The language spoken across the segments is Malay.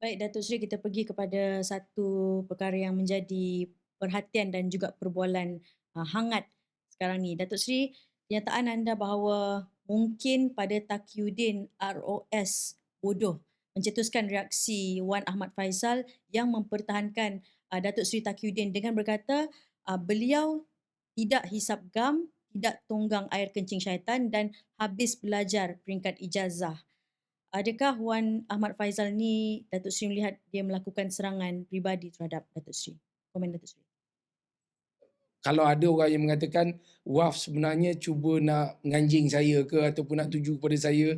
Baik Datuk Seri, kita pergi kepada satu perkara yang menjadi perhatian dan juga perbualan hangat sekarang ni. Datuk Seri, kenyataan anda bahawa mungkin pada Taqiyuddin ROS bodoh mencetuskan reaksi Wan Ahmad Faizal yang mempertahankan Datuk Seri Taqiyuddin dengan berkata beliau tidak hisap gam, tidak tunggang air kencing syaitan dan habis belajar peringkat ijazah. Adakah Wan Ahmad Faizal ni Datuk Seri melihat dia melakukan serangan peribadi terhadap Datuk Seri? Komen Datuk Seri. Kalau ada orang yang mengatakan Waf sebenarnya cuba nak menganjing saya ke ataupun nak tuju kepada saya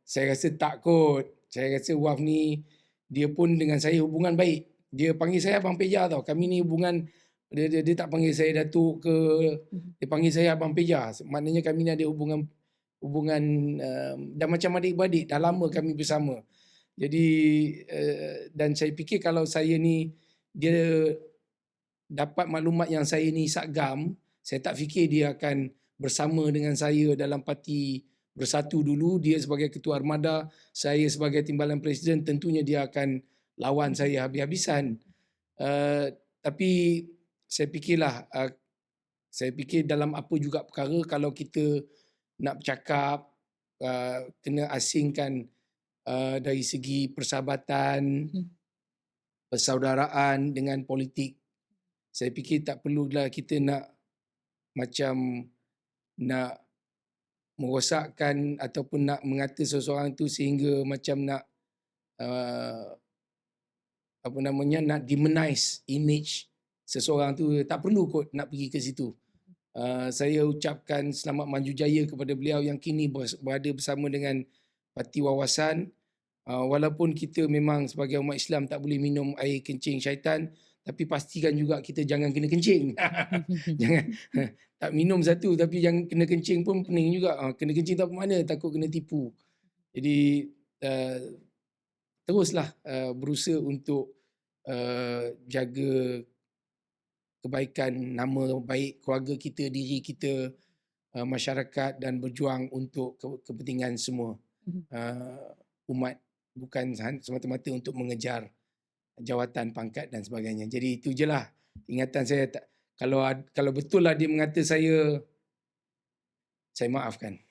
rasa tak kot. Saya rasa Waf ni dia pun dengan saya hubungan baik. Dia panggil saya Abang Peja tau. Kami ni hubungan dia tak panggil saya Datuk ke, dia panggil saya Abang Peja. Maknanya kami ni ada hubungan dan macam adik-beradik, dah lama kami bersama. Jadi dan saya fikir kalau saya ni dia dapat maklumat yang saya ni sakgam, saya tak fikir dia akan bersama dengan saya dalam parti Bersatu dulu. Dia sebagai ketua armada, saya sebagai timbalan presiden, tentunya dia akan lawan saya habis-habisan. Tapi saya fikirlah, saya fikir dalam apa juga perkara kalau kita nak bercakap, kena asingkan dari segi persahabatan, persaudaraan dengan politik. Saya fikir tak perlulah kita nak merosakkan ataupun nak mengata seseorang tu sehingga macam nak nak demonize image seseorang tu. Tak perlu kot nak pergi ke situ. Saya ucapkan selamat maju jaya kepada beliau yang kini berada bersama dengan Parti Wawasan. Walaupun kita memang sebagai umat Islam tak boleh minum air kencing syaitan, tapi pastikan juga kita jangan kena kencing. Jangan tak minum satu tapi jangan kena kencing pun pening juga. Kena kencing tak mana, takut kena tipu. Jadi teruslah berusaha untuk jaga kebaikan, nama baik keluarga kita, diri kita, masyarakat dan berjuang untuk kepentingan semua umat, bukan semata-mata untuk mengejar jawatan, pangkat dan sebagainya. Jadi itu je lah ingatan saya. Kalau betul lah dia mengata saya maafkan.